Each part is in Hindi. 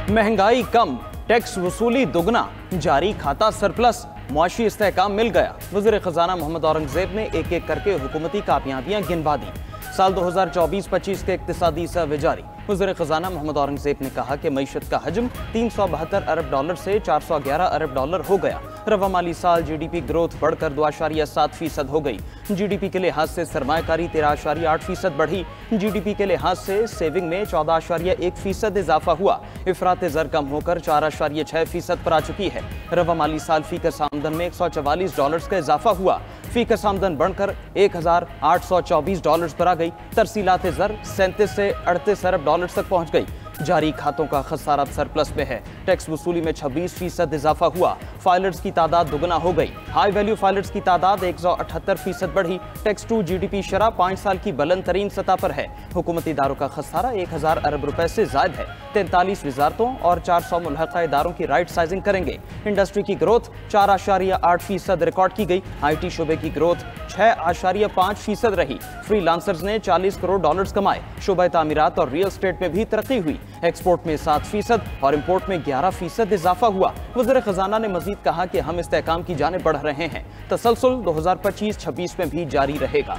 महंगाई कम, टैक्स वसूली दुगना, जारी खाता सरप्लस, मुआशी इस्तेहकाम मिल गया। वज़ीर खजाना मोहम्मद औरंगजेब ने एक एक करके हुकूमती कामयाबियां गिनवा दी। साल 2024-25 के इक्तिसादी सर्वे जारी। वज़ीर खजाना मोहम्मद औरंगजेब ने कहा कि मईशत का हजम 372 अरब डॉलर से 411 अरब डॉलर हो गया। रवा माली साल GDP ग्रोथ बढ़कर 2.7% हो गई। GDP के लिहाज से सरमायाकारी 13.8% बढ़ी। GDP के लिहाज से सेविंग में 14.1% इजाफा हुआ। इफरात ज़र कम होकर 4.6% पर आ चुकी है। रवा माली साल फीकस आमदन में $144 का इजाफा हुआ। फीकस आमदन बढ़कर $1,824 पर आ गई। तरसीलात ज़र 37 से 38 अरब डॉलर तक पहुंच गई। जारी खातों का खसारा सरप्लस में है। टैक्स वसूली में 26% इजाफा हुआ। फाइलर्स की तादाद दुगना हो गई। हाई वैल्यू फाइलर्स की तादाद 178% बढ़ी। टैक्स टू GDP शरह 5 साल की बुलंद तरीन सतह पर है। हुकूमती इदारों का खसारा 1000 अरब रुपए से जायद है। 43 वजारतों और 400 मुल्हका इदारों की राइट साइजिंग करेंगे। इंडस्ट्री की ग्रोथ 4.8% रिकॉर्ड की गई। IT शोबे की ग्रोथ 6.5% रही। फ्रीलांसर्स ने $40 करोड़ कमाए। शोबा तामीरात और रियल एस्टेट में भी तरक्की हुई। एक्सपोर्ट में 7% और इंपोर्ट में 11% इजाफा हुआ। वज़ीर खजाना ने मजीद कहा कि हम इस्तेहकाम की जाने बढ़ रहे हैं। तसलसल 2025-26 में भी जारी रहेगा।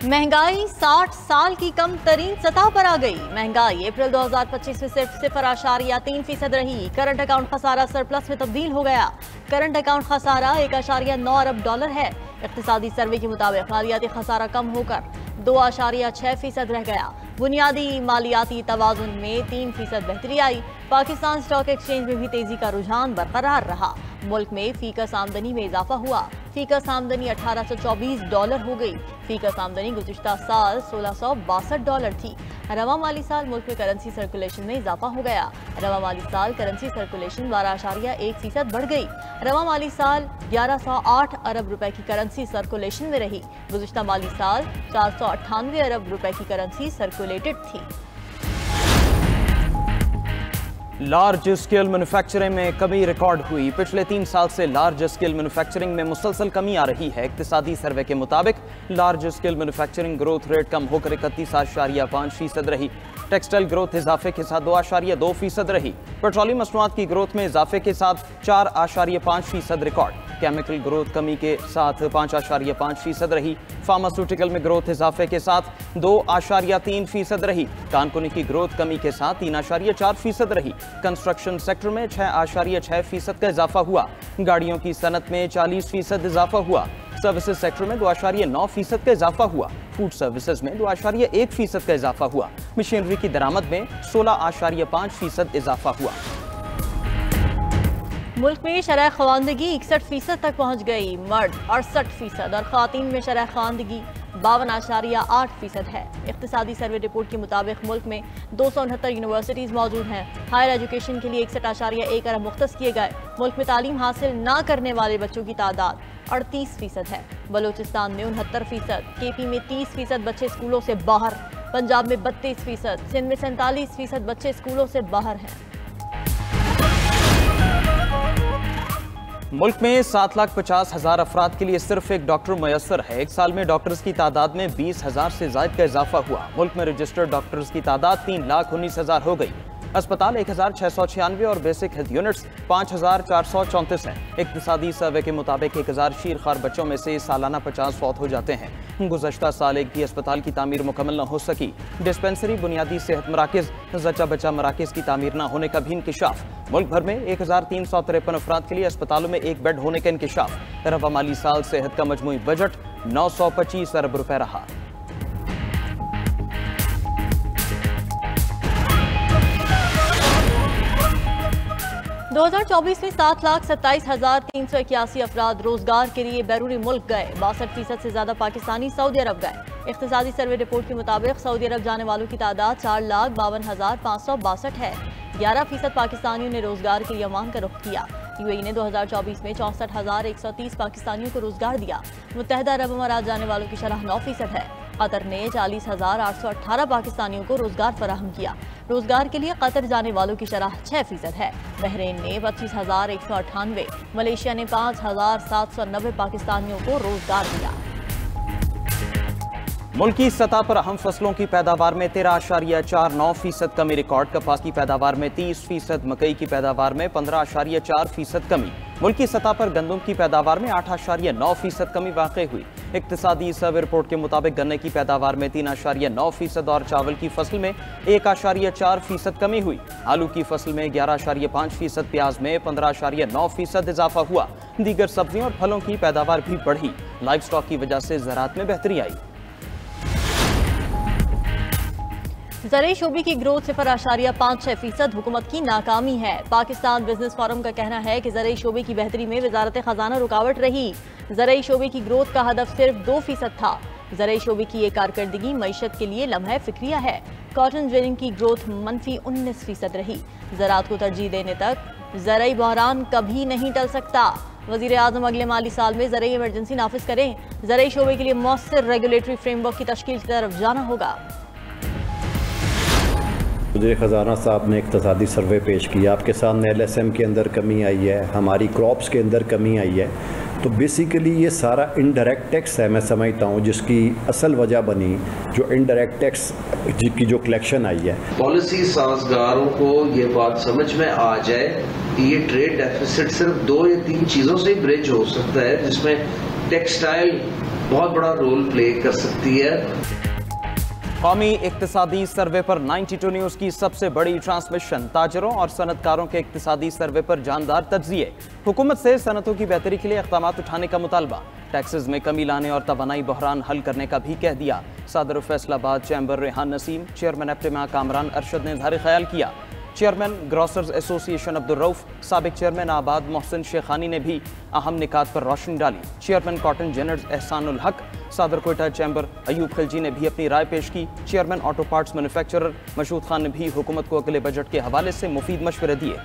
महंगाई 60 साल की कम तरीन सतह पर आ गई। महंगाई अप्रैल 2025 में सिर्फ 0.3% रही। करंट अकाउंट खसारा सरप्लस में तब्दील हो गया। करंट अकाउंट खसारा 1.9 अरब डॉलर है। इक्तिसादी सर्वे के मुताबिक मालियाती खसारा कम होकर 2.6% रह गया। बुनियादी मालियाती तवाज़ुन में 3% बेहतरी आई। पाकिस्तान स्टॉक एक्सचेंज में भी तेजी का रुझान बरकरार रहा। मुल्क में फीकस आमदनी में इजाफा हुआ। फीकस आमदनी $1824 हो गई। फीकस आमदनी गुज़िश्ता साल $1662 थी। रवा माली साल मुल्क में करेंसी सर्कुलेशन में इजाफा हो गया। रवा माली साल करेंसी सर्कुलेशन 12.1% बढ़ गई। रवा माली साल 1108 अरब रुपए की करेंसी सर्कुलेशन में रही। गुज़िश्ता माली साल 498 अरब रुपए की करेंसी सर्कुलेटेड थी। लार्ज स्केल मैन्युफैक्चरिंग में कमी रिकॉर्ड हुई। पिछले 3 साल से लार्ज स्केल मैन्युफैक्चरिंग में मुसलसल कमी आ रही है। इक्तिसादी सर्वे के मुताबिक large scale manufacturing growth rate कम होकर 31.5% रही। टेक्सटाइल ग्रोथ इजाफे के साथ 2.2% रही। पेट्रोलियम मसनूआत की ग्रोथ में इजाफे के साथ 4.5% रिकॉर्ड। केमिकल ग्रोथ कमी के साथ 5.5% रही। फार्मास्यूटिकल में ग्रोथ इजाफे के साथ 2.3% रही। कानकुनी की ग्रोथ कमी के साथ 3.4% रही। कंस्ट्रक्शन सेक्टर में 6.6% का इजाफा हुआ। गाड़ियों की सनत में 40% इजाफा हुआ। सर्विसेज सेक्टर में 2.9% का इजाफा हुआ। फूड सर्विसेज में 2.1% का इजाफा हुआ। मशीनरी की दरामद में 16.5% इजाफा हुआ। मुल्क में शरह ख़वानदगी 61% तक पहुँच गई। मर्द 68% और ख़वातीन में शरह ख़वानदगी 52.8% है। इक़्तिसादी सर्वे रिपोर्ट के मुताबिक मुल्क में 269 यूनिवर्सिटीज़ मौजूद हैं। हायर एजुकेशन के लिए 61.1 अरब मुख्तस किए गए। मुल्क में तालीम हासिल ना करने वाले बच्चों की तादाद 38% है। बलूचिस्तान में 69%, KP में 30% बच्चे स्कूलों से बाहर, पंजाब में 32%, सिंध में 47% बच्चे स्कूलों से बाहर हैं। मुल्क में 7,50,000 अफराद के लिए सिर्फ एक डॉक्टर मुयस्सर है। एक साल में डॉक्टर्स की तादाद में 20,000 से ज़ायद का इजाफा हुआ। मुल्क में रजिस्टर्ड डॉक्टर्स की तादाद 3,19,000 हो गई। अस्पताल 1,696 और बेसिक हेल्थ यूनिट्स 5,434 हैं। इक्तिसादी सर्वे के मुताबिक 1,000 शीरखार बच्चों में से सालाना 50 फौत हो जाते हैं। गुज़श्ता साल एक भी अस्पताल की तामीर मुकम्मल न हो सकी। डिस्पेंसरी, बुनियादी सेहत मराकज़, जच्चा बच्चा मराकज़ की तामीर न होने का भी इंकिशाफ। मुल्क भर में 1,353 अफराद के लिए अस्पतालों में एक बेड होने का इंकिशाफ। रवा माली साल सेहत का मजमूई बजट 925 अरब रुपए रहा। 2024 में 7,27,381 अफराद रोजगार के लिए बैरूनी मुल्क गए। 62% से ज्यादा पाकिस्तानी सऊदी अरब गए। इख्तिसादी सर्वे रिपोर्ट के मुताबिक सऊदी अरब जाने वालों की तादाद 4,52,562 है। 11% पाकिस्तानियों ने रोजगार के लिए ओमान का रुख किया। UAE ने 2024 में 64,130 पाकिस्तानियों को रोजगार दिया। मुत्तहदा अरब अमारात जाने वालों की शरह 9% है। कतर ने 40,818 पाकिस्तानियों को रोजगार फराहम किया। रोजगार के लिए कतर जाने वालों की शरह 6% है। बहरीन ने 25,198, मलेशिया ने 5,790 पाकिस्तानियों को रोजगार दिया। मुल्की सतह पर अहम फसलों की पैदावार में 13.49% कमी रिकॉर्ड। कपास की पैदावार में 30%, मकई की पैदावार में 15.4% कमी। मुल्की सतह पर गंदम की पैदावार में 8.9% कमी वाक़ई हुई। इक्तिसादी सर्वे रिपोर्ट के मुताबिक गन्ने की पैदावार में 3.9% और चावल की फसल में 1.4% कमी हुई। आलू की फसल में 11.5%, प्याज में 15.9% इजाफा हुआ। दीगर सब्जियों और फलों की पैदावार भी बढ़ी। लाइव स्टॉक की वजह से ज़राअत में बेहतरी आई। ज़राई शोबे की ग्रोथ 0.56% हुकूमत की नाकामी है। पाकिस्तान बिजनेस फोरम का कहना है कि ज़राई शोबे की बेहतरी में वजारत खजाना रुकावट रही। ज़राई शोबे की ग्रोथ का हदफ सिर्फ 2% था। ज़राई शोबे की ये कारकर्दगी मईशत के लिए लम्हा फिक्रिया है। कॉटन ड्रिलिंग की ग्रोथ -19% रही। ज़राअत को तरजीह देने तक ज़राई बहरान कभी नहीं टल सकता। वज़ीर आज़म अगले माली साल में ज़राई इमरजेंसी नाफिज करें। ज़राई शोबे के लिए मौसर रेगुलेटरी फ्रेमवर्क की तश्कील की तरफ जाना होगा। वज़ीर ख़जाना साहब ने इक़्तिसादी सर्वे पेश किया, आपके सामने LSM के अंदर कमी आई है, हमारी क्रॉप्स के अंदर कमी आई है। तो बेसिकली ये सारा इनडायरेक्ट टैक्स है, मैं समझता हूँ, जिसकी असल वजह बनी जो इनडायरेक्ट टैक्स की जो कलेक्शन आई है। पॉलिसी साजगारों को ये बात समझ में आ जाए कि ये ट्रेड डेफिसिट सिर्फ 2 या 3 चीज़ों से ब्रिज हो सकता है, जिसमें टेक्सटाइल बहुत बड़ा रोल प्ले कर सकती है। कौमी इक्तिसादी सर्वे पर 92 न्यूज़ की सबसे बड़ी ट्रांसमिशन। ताजरों और सनतकारों के इक्तिसादी सर्वे पर जानदार तज्जिए। हुकूमत से सनतों की बेहतरी के लिए इक़दामात उठाने का मुतालबा। टैक्सेस में कमी लाने और तवानाई बहरान हल करने का भी कह दिया। सदर फैसलाबाद चैम्बर रेहान नसीम, चेयरमैन एप्टिमा कामरान अरशद ने इज़हार ख्याल किया। Chairman grocers association Abdul Rauf, साबिक चेयरमैन आबाद मोहसिन शेखानी ने भी अहम निकात पर रोशनी डाली। चेयरमैन कॉटन जेनर्स एहसानुल हक, सादर कोयटा चैम्बर अयूब खिलजी ने भी अपनी राय पेश की। Chairman auto parts manufacturer Mashhood Khan ने भी हुकूमत को अगले बजट के हवाले से मुफीद मशवरे दिए।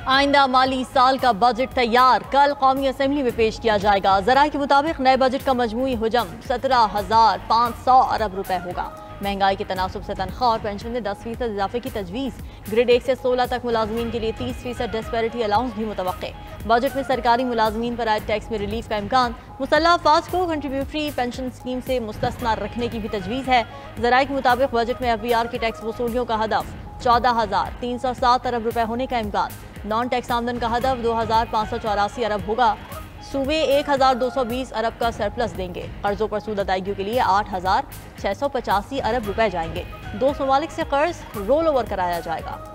आइंदा माली साल का बजट तैयार, कल कौमी असम्बली में पेश किया जाएगा। ज़राए के मुताबिक नए बजट का मजमूई हुजम 17,500 अरब रुपए होगा। महंगाई के तनासुब से तनख्वाह और पेंशन में 10% इजाफे की तजवीज़। ग्रेड 1 से 16 तक मुलाजमीन के लिए 30% डिस्पैरिटी अलाउंस भी मुतवक्के। बजट में सरकारी मुलाजमीन पर आए टैक्स में रिलीफ का इम्कान। मुसल्लह अफवाज को कंट्रीब्यूटरी पेंशन स्कीम से मुस्तस्ना रखने की भी तजवीज़ है। ज़राए के मुताबिक बजट में FBR की टैक्स वसूलियों का हदफ 14,307 अरब रुपए होने का इम्कान। नॉन टैक्स आमदन का हदफ 2,584 अरब होगा। सूबे 1,220 अरब का सरप्लस देंगे। कर्जों पर सूद अदायगियों के लिए 8,685 अरब रुपए जाएंगे। 2 ममालिक से कर्ज रोल ओवर कराया जाएगा।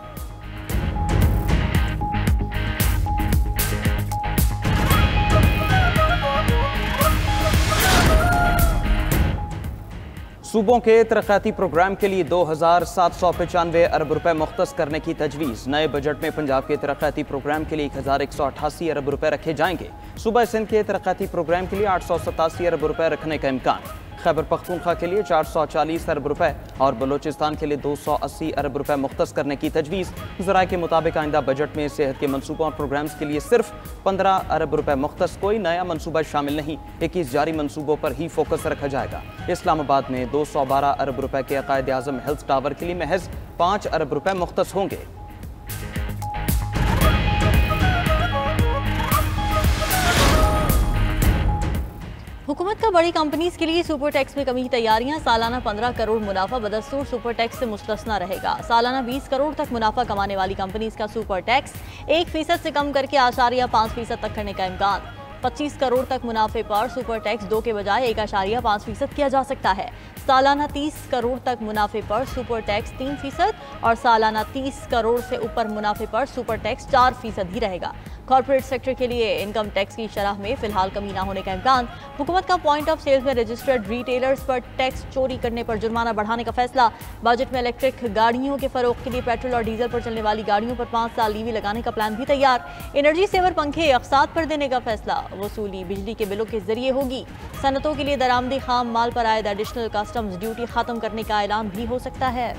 सूबों के तरक्याती प्रोग्राम के लिए 2,795 अरब रुपए मुख्तस करने की तजवीज़। नए बजट में पंजाब के तरक्याती प्रोग्राम के लिए 1,188 अरब रुपए रखे जाएंगे। सूबा सिंध के तरक्याती प्रोग्राम के लिए 887 अरब रुपए रखने का इम्कान। खैबर पख्तूनख्वा के लिए 440 अरब रुपए और बलोचिस्तान के लिए 280 अरब रुपए मुख्तस करने की तजवीज़। ज़राए के मुताबिक आइंदा बजट में सेहत के मनसूबों और प्रोग्राम्स के लिए सिर्फ 15 अरब रुपए मुख्तस, कोई नया मनसूबा शामिल नहीं। 21 जारी मनसूबों पर ही फोकस रखा जाएगा। इस्लामाबाद में 212 अरब रुपए के कायद आज़म हेल्थ टावर के लिए महज 5 अरब रुपए मुख्तस होंगे। हुकूमत का बड़ी कंपनीज के लिए सुपर टैक्स में कमी की तैयारियां। सालाना 15 करोड़ मुनाफा बदस्तूर सुपर टैक्स से मुस्तस्ना रहेगा। सालाना 20 करोड़ तक मुनाफा कमाने वाली कंपनीज का सुपर टैक्स 1% से कम करके 8.5% तक करने का इम्कान। 25 करोड़ तक मुनाफे पर सुपर टैक्स 2 के बजाय 1.5% किया जा सकता है। सालाना 30 करोड़ तक मुनाफे पर सुपर टैक्स 3% और सालाना 30 करोड़ से ऊपर मुनाफे पर सुपर टैक्स 4% ही रहेगा। कॉर्पोरेट सेक्टर के लिए इनकम टैक्स की शरह में फिलहाल कमी न होने का इम्कान। हुकूमत का पॉइंट ऑफ सेल्स में रजिस्टर्ड रिटेलर्स पर टैक्स चोरी करने पर जुर्माना बढ़ाने का फैसला। बजट में इलेक्ट्रिक गाड़ियों के फरोख के लिए पेट्रोल और डीजल पर चलने वाली गाड़ियों पर 5 साल ईवी लगाने का प्लान भी तैयार। एनर्जी सेवर पंखे अक़सात पर देने का फैसला। वसूली बिजली के बिलों के जरिए होगी। सनतों के लिए दरामदी खाम माल पर आयद एडिशनल कस्टम्स ड्यूटी खत्म करने का ऐलान भी हो सकता है।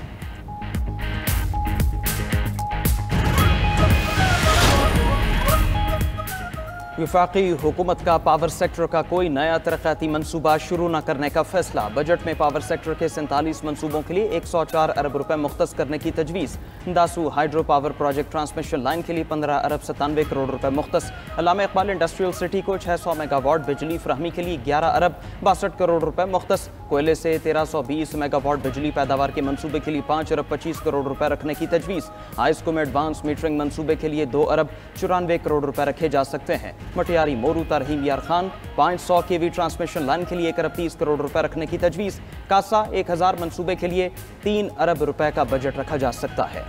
वफाकी हुकूमत का पावर सेक्टर का कोई नया तरक्याती मनसूबा शुरू न करने का फैसला। बजट में पावर सेक्टर के 47 मनसूबों के लिए 104 अरब रुपए मुख्तस करने की तजवीज़। Dasu hydro power project transmission line के लिए 15 अरब 97 करोड़ रुपए मुख्तस। अल्लामा इकबाल इंडस्ट्रियल सिटी को 600 मेगावाट बिजली फ्राहमी के लिए 11 अरब 62 करोड़ रुपए मुख्तस। कोयले से 1320 मेगावाट बिजली पैदावार के मनसूबे के लिए 5 अरब 25 करोड़ रुपए रखने की तजवीज़। हाईस्कूम एडवांस मीटरिंग मनसूबे के लिए 2 अरब 94 करोड़ रुपए रखे जा सकते हैं। मटियारी मोरू तरहीम यार खान 500 केवी ट्रांसमिशन लाइन के लिए 1 अरब 30 करोड़ रुपए रखने की तजवीज़। कासा 1000 मनसूबे के लिए 3 अरब रुपए का बजट रखा जा सकता है।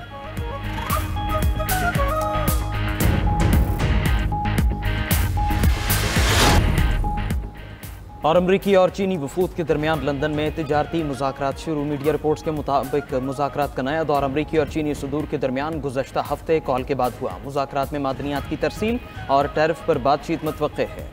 और अमरीकी और चीनी वफूद के दरमियान लंदन में तिजारती मुज़ाकरात शुरू। मीडिया रिपोर्ट्स के मुताबिक मुज़ाकरात का नया दौर अमरीकी और चीनी सदूर के दरमियान गुज़श्ता हफ्ते कॉल के बाद हुआ। मुज़ाकरात में मादनियात की तरसील और टैरिफ पर बातचीत मुतवक्के है।